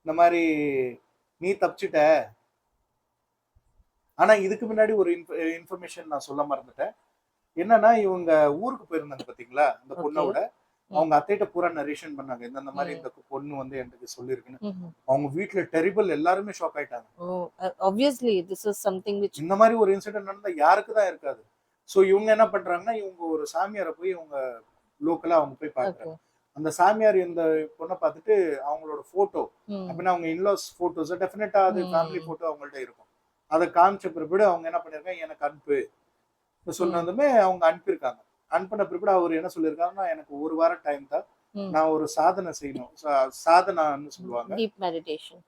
இந்த மாதிரி நீ தப்பிச்சிட்ட. ஆனா இதுக்கு முன்னாடி ஒரு இன்ஃபர்மேஷன் நான் சொல்ல மறந்துட்டேன். என்னன்னா, இவங்க ஊருக்கு போயிருந்தாங்க பாத்தீங்களா அந்த Okay. பொண்ணோட, ம். அவங்க அத்தைகிட்ட பூரா நரேஷன் பண்ணாங்க, இந்த மாதிரி ம். இந்த பொண்ணு வந்து எனக்கு சொல்லியிருக்குன்னு. ம்ஹும். அவங்க வீட்டுல டெரிபிள், எல்லாருமே ஷாக் ஆயிட்டாங்க. Oh, obviously, this is something which. இந்த மாதிரி ஒரு இன்சிடென்ட் நடந்தா யாருக்கு தான் இருக்காது. சோ இவங்க என்ன பண்றாங்கன்னா, இவங்க ஒரு சாமியாரை போய் இவங்க லோக்கலா அவங்க போய் பாக்குறாங்க. Okay. அந்த சாமியார் இந்த பொண்ணை பார்த்துட்டு அவங்களோட போட்டோ, ம். அப்படின்னா அவங்க இன்லாஸ் போட்டோஸ் டெஃபினட்டா அது ம். ஃபேமிலி போட்டோ அவங்கள்ட்ட இருக்கும். அதை காமிச்ச பிற்பாடு அவங்க என்ன பண்ணிருக்காங்க, எனக்கு அனுப்பு சொன்னதுமே அவங்க அனுப்பியிருக்காங்க. அனுப்பின பிற்பாடு அவர் என்ன சொல்லியிருக்காங்கன்னா, எனக்கு 1 வாரம் டைம் தான், ம். நான் ஒரு சாதனை செய்யணும். சாதனான்னு சொல்லுவாங்க, Deep meditation.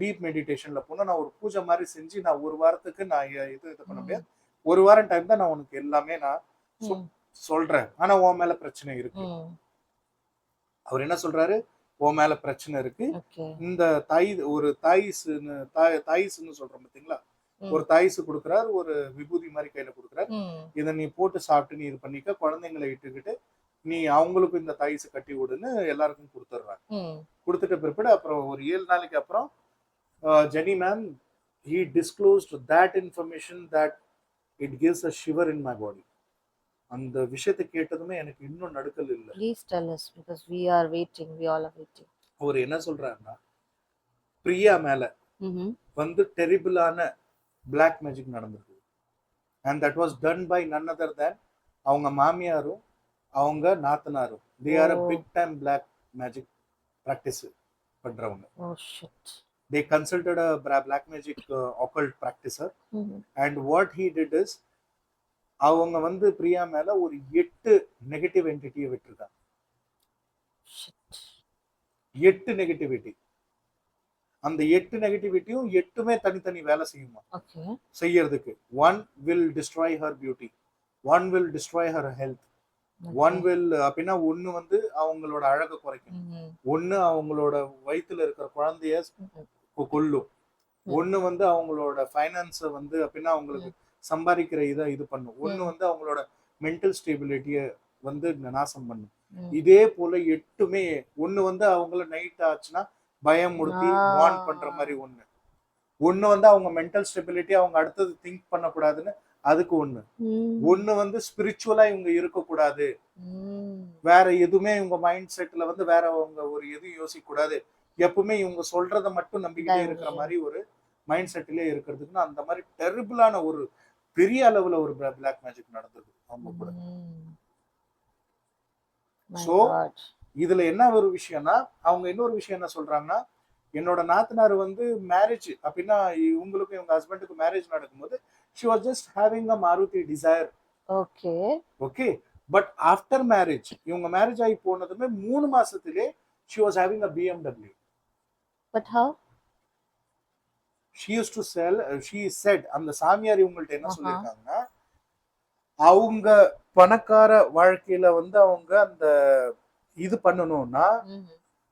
டீப் மெடிடேஷன்ல போனா நான் ஒரு பூஜை மாதிரி செஞ்சு நான் 1 வாரத்துக்கு நான் இது பண்ண முடியாது, 1 வாரம் டைம் தான், நான் உனக்கு எல்லாமே நான் ம். சொல்றேன், ஆனா உன் மேல பிரச்சனை இருக்கு. ம். அவர் என்ன சொல்றாரு, உன் மேல பிரச்சனை இருக்கு, Okay. இந்த தாய்ஸ்ன்னு சொல்றோம் பாத்தீங்களா, ஒரு தாய்ஸ் கொடுக்குறாரு, ஒரு விபூதி மாதிரி கையில கொடுக்குறாரு. இதை நீ போட்டு சாப்பிட்டு நீ இது பண்ணிக்க, குழந்தைங்களை இட்டுக்கிட்டு நீ அவங்களுக்கும் இந்த தாய்ஸ் கட்டி விடுன்னு எல்லாருக்கும் கொடுத்துட்றாங்க. கொடுத்துட்ட பிற்பாடு அப்புறம் ஒரு 7 நாளைக்கு அப்புறம் Jenny ma'am he disclosed that information that it gives a shiver in my body. அந்த விஷயத்தை கேட்டதுமே எனக்கு இன்னும் நடுக்கல் இல்லை. Please tell us because we are waiting, we all are waiting. அவர் என்ன சொல்றாருன்னா, பிரியா மேல வந்து டெரிபிளான பிளாக் மேஜிக் நடந்திருக்கு. and that was done by none other than அவங்க மாமியாரும் அவங்க நாத்தனாரும். they are a big time black magic practice பண்றவங்க. Oh shit. They consulted a black magic occult practitioner. and what he did is அவங்க வந்து பிரியா மேல ஒரு 8 நெகட்டிவ் என்டிட்டியை விட்டுருக்காங்க. 8 நெகட்டிவிட்டி. அந்த 8 நெகட்டிவிட்டியும் 8மே தனித்தனி வேலை செய்யுமா செய்யறதுக்கு. One will destroy her beauty, one will destroy her health, one will அப்படின்னா ஒன்னு வந்து அவங்களோட அழகை குறைக்கும், ஒன்னு அவங்களோட வயிற்றுல இருக்கிற குழந்தைய கொல்லும், ஒன்னு வந்து அவங்களோட ஃபைனான்ஸ வந்து அப்படின்னா அவங்களுக்கு சம்பாதிக்கிற இதை இது பண்ணும், ஒன்னு வந்து அவங்களோட மென்டல் ஸ்டேபிலிட்டிய வந்து நாசம் பண்ணும். இதே போல 8மே ஒன்னு வந்து அவங்கள நைட் ஆச்சுன்னா பயமுறுத்தி வார்ன் பண்ற மாதிரி ஒண்ணு, ஒன்னு வந்து அவங்க மென்டல் ஸ்டெபிலிட்டி அவங்க அடுத்தது திங்க் பண்ணக்கூடாதுன்னு அதுக்கு ஒண்ணு, ஒண்ணு வந்து ஸ்பிரிச்சுவலா இவங்க இருக்கக்கூடாது, வேற எதுவுமே இவங்க மைண்ட் செட்ல வந்து வேற அவங்க ஒரு எதுவும் யோசிக்க கூடாது, எப்பவுமே இவங்க சொல்றதை மட்டும் நம்பிக்கிட்டே இருக்கிற மாதிரி ஒரு மைண்ட் செட்லயே இருக்கிறதுக்குன்னு அந்த மாதிரி டெரிபிளான ஒரு பெரிய அளவுல ஒரு பிளாக் மேஜிக் நடந்தது அவங்க கூட. சோ இதுல என்ன ஒரு விஷயம்னா, அவங்க இன்னொரு விஷயம் என்ன சொல்றாங்கன்னா, என்னோட நாத்தனார் வந்து மேரேஜ் அப்படின்னா இவங்களுக்கும் இவங்க ஹஸ்பண்டுக்கும் மேரேஜ் நடக்கும்போது she was just having a Maruti Desire. Okay. But after marriage, இவங்க மேரேஜ் ஆகி போனதுமே 3 மாசத்திலே she was having a BMW. But how? She used to sell, she said, அந்த சாமியார் இவங்கள்ட்ட என்ன சொல்லியிருக்காங்கன்னா, அவங்க பணக்கார வாழ்க்கையில வந்து அவங்க அந்த இது பண்ணணும்னா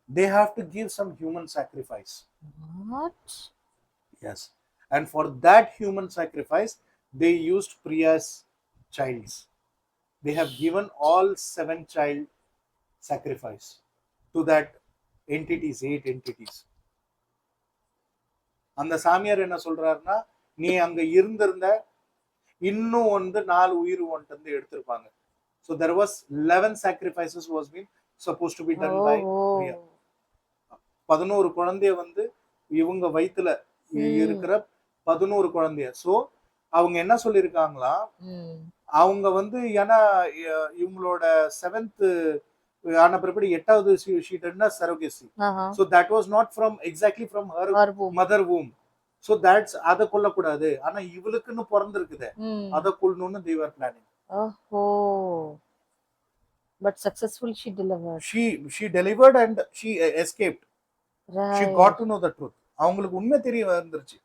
they have to give some human sacrifice. What? Yes. And for that human sacrifice they used Priya's childs. They have given all 7 child sacrifice to that entities, 8 entities. அந்த சாமியார் என்ன சொல்றாருன்னா, நீ அங்க இருந்திருந்த இன்னும் வந்து 4 உயிர் ஒன்று வந்து எடுத்திருப்பாங்க. So there was 11 sacrifices was been supposed to be done by Priya. 11 குழந்தைய வந்து இவங்க வயித்துல இருக்கிற 11 குழந்தைய. சோ அவங்க என்ன சொல்லிருக்காங்களா, அவங்க வந்து ஏன்னா இவங்களோட 7th ஆன பிறகு 8வது she did not surrogacy. So that was not from exactly from her mother womb. So that's அத கொல்ல கூடாது, ஆனா இவளுக்குன்னு பிறந்திருக்குதே அத கொல்லணும்னு they were planning. But successfully she delivered. She delivered and she escaped. Right. She got to know the truth. அவங்களுக்கு உண்மை தெரிய வந்துருச்சு.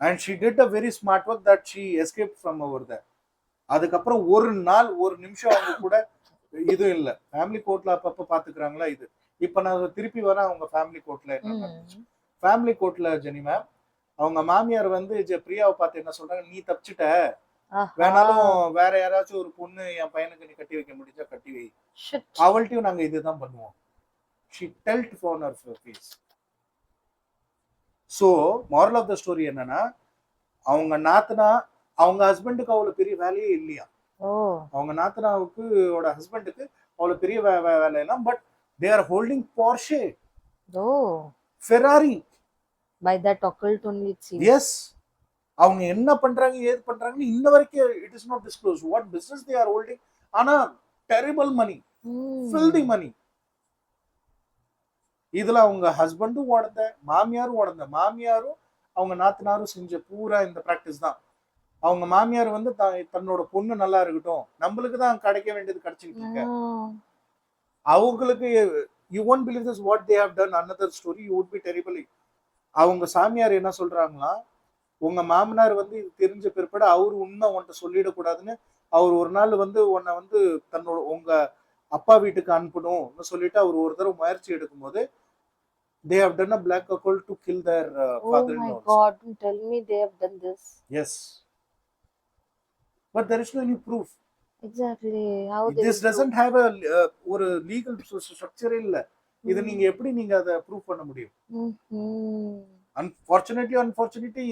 And she did a very smart work that she escaped from over there. அதுக்கப்புறம் ஒரு நாள் ஒரு நிமிஷம் அவங்க கூட இது இல்ல. ஃபேமிலி கோர்ட்ல அப்பப்ப பாத்துக்கிறாங்களா இது. இப்ப நான் திருப்பி வரேன் அவங்க ஃபேமிலி கோர்ட்ல என்ன நடந்துச்சு. ஃபேமிலி கோர்ட்ல ஜெனி மேம் அவங்க மாமியார் வந்து பிரியாவை பார்த்து என்ன சொல்றாங்க, நீ தப்பிச்சிட்ட, வேணாலும் வேற யாராச்சும் ஒரு பொண்ணு என் பையனுக்கு நீ கட்டி வைக்க முடிஞ்சா கட்டி வை, அவள்கிட்டயும் நாங்க இதுதான் பண்ணுவோம். She told on her face. So moral of the story என்னன்னா, அவங்க நாத்தனா அவங்க ஹஸ்பண்டுக்கு அவ்வளவு பெரிய வேலையே இல்லையா, அவங்க நாத்தனாவுக்கு ஹஸ்பண்டுக்கு அவ்வளவு பெரிய வேலை எல்லாம், but they are holding Porsche, Ferrari by that occult only it seems. Yes. அவங்க என்ன பண்றாங்க ஏது பண்றாங்கன்னு இன்ன வரைக்கும் it is not disclosed what business they are holding. ஆனா terrible money, filthy money. இதுல அவங்க ஹஸ்பண்டும் ஓடந்த, மாமியாரும் ஓடந்த, மாமியாரும் அவங்க நாத்தனாரும் செஞ்ச பூரா இந்த பிராக்டிஸ் தான். அவங்க மாமியார் வந்து தன்னோட பொண்ணு நல்லா இருக்கட்டும், நம்மளுக்கு தான் கிடைக்க வேண்டியது கிடைச்சிட்டு இருக்கு, அவங்களுக்கு you won't believe this what they have done. Another story you would be terribly. அவங்க சாமியார் என்ன சொல்றாங்களா, உங்க மாமனார் வந்து இது தெரிஞ்ச பிற்பாடு அவரு உண்மை உன்கிட்ட சொல்லிடக்கூடாதுன்னு அவர் ஒரு நாள் வந்து உன்னை வந்து தன்னோட உங்க அப்பா வீட்டுக்கு அனுப்பணும்னு சொல்லிட்டு அவர் ஒரு தடவை முயற்சி எடுக்கும் போது they have done a black occult to kill their Oh father-in-law my also. God! Don't tell me they have done this. Yes, but there is no any proof. Exactly. How they This will prove? doesn't have a ஒரு legal structure இல்ல. இது நீங்க எப்படி நீங்க அதை ப்ரூவ் பண்ண முடியும்? அன்ஃபார்ச்சுனேட்லி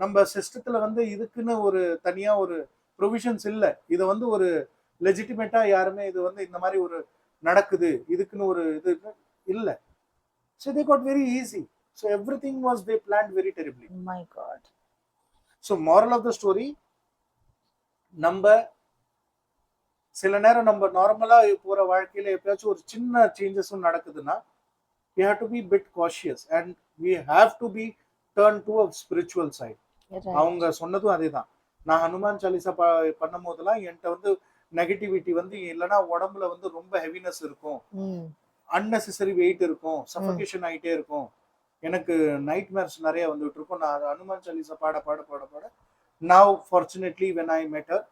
நம்ம சிஸ்டத்துல வந்து இதுக்குன்னு ஒரு தனியா ஒரு ப்ரொவிஷன்ஸ் இல்ல. இதை வந்து ஒரு லெஜிட்டிமேட்டா யாருமே இது வந்து இந்த மாதிரி ஒரு நடக்குது இதுக்குன்னு ஒரு இது இல்ல. So they got very easy. So everything was they planned very terribly. Oh my God. So moral of the story, நம்ம சில நேரம் நம்ம நார்மலா போற வாழ்க்கையில எப்பயாச்சும் ஒரு சின்ன சேஞ்சஸும் நடக்குதுன்னா we have to be bit cautious and we have to be turned to a spiritual side. Right. அவங்க சொன்னதும் அதேதான். நான் ஹனுமான் சாலிசா பண்ணும் போதெல்லாம் என்கிட்ட வந்து நெகட்டிவிட்டி வந்து இல்லைன்னா உடம்புல வந்து ரொம்ப ஹெவினஸ் இருக்கும், அன்னெசரி வெயிட் இருக்கும், சஃபகேஷன் ஆகிட்டே இருக்கும், எனக்கு நைட் மேர்ஸ் நிறைய வந்துட்டு இருக்கும். நான் ஹனுமான் சாலிசா பாட பாட பாட பாட now fortunately when I met her,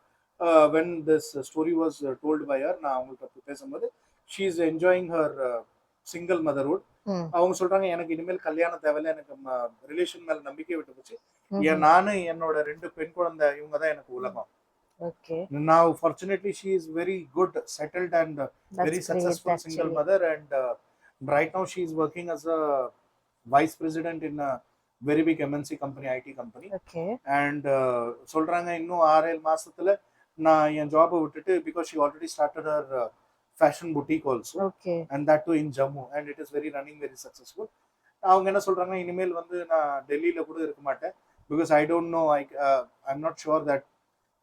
when this story was told by her, நான் அவங்கள்ட்ட பேசும்போது she is enjoying her single motherhood. அவங்க சொல்றாங்க எனக்கு இனிமேல் கல்யாணம் தேவையில்ல, எனக்கு ரிலேஷன் மேல நம்பிக்கை விட்டு போச்சு, நானு என்னோட 2 பெண் குழந்தை இவங்க தான் எனக்கு உலகம். Okay. Now fortunately she is very good, settled and very successful great, single actually. mother, and right now she is working as a vice president in a very big MNC company, IT company. Okay. And சொல்றாங்க இன்னும் 6-7 மாசத்துல நான் என் ஜாபை விட்டுட்டு, because she already started her fashion boutique also. Okay. And that too in Jammu, and it is very running very successful. அவங்க என்ன சொல்றாங்க, இனிமேல் வந்து நான் டெல்லியில கூட இருக்க மாட்டேன், because I don't know, I'm not sure that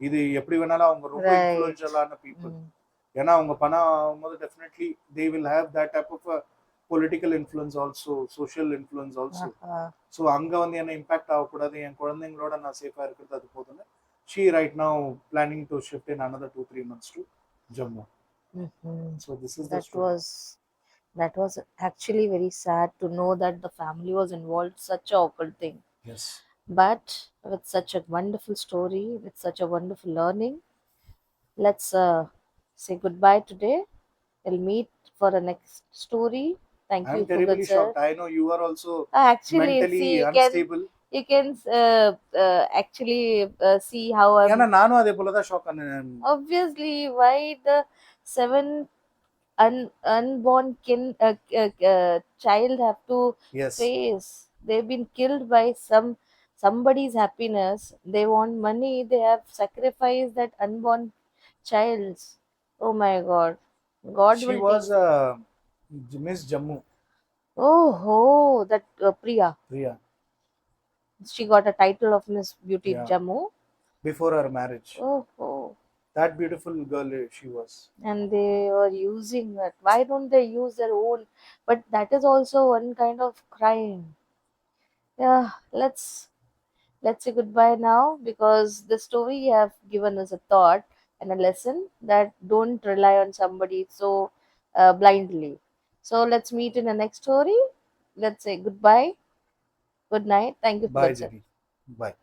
இது எப்படி வேணாலும் அவங்க ரொம்ப இன்ஃப்ளூயன்ஷியலான பீப்புள். ஏன்னா அவங்க பணம் ஆகும்போது definitely they will have that type of a political influence also, social influence also. So அங்கே வந்து என்ன இம்பாக்ட் ஆகக்கூடாது, என் குழந்தைங்களோட நான் சேஃபாக இருக்கிறது அது போதுன்னு she right now planning to shift in another 2-3 months to Jammu. So this is the story. That was actually very sad to know that the family was involved such a occult thing. Yes. But with such a wonderful story, with such a wonderful learning, let's say goodbye today. We'll meet for the next story. Thank you, I'm terribly sir. shocked. I know you are also Actually, mentally see, unstable. you can actually see how ஏன்னா நானும் அதே போல தான் ஷாக் ஆனேன். Obviously, why the 7 unborn child have to Yes. face? They've been killed by somebody's happiness. They want money. They have sacrificed that unborn child. Oh my God. God She will was take. Miss Jammu. Oh, that Priya. She got a title of Miss Beauty Jammu before her marriage. Oh. That beautiful girl she was. And they were using that. Why don't they use their own? But that is also one kind of crime. Yeah, let's say goodbye now, because the story have given us a thought and a lesson that don't rely on somebody so blindly. So let's meet in the next story. Let's say goodbye. Good night. Thank you. Bye, Jenny. Bye.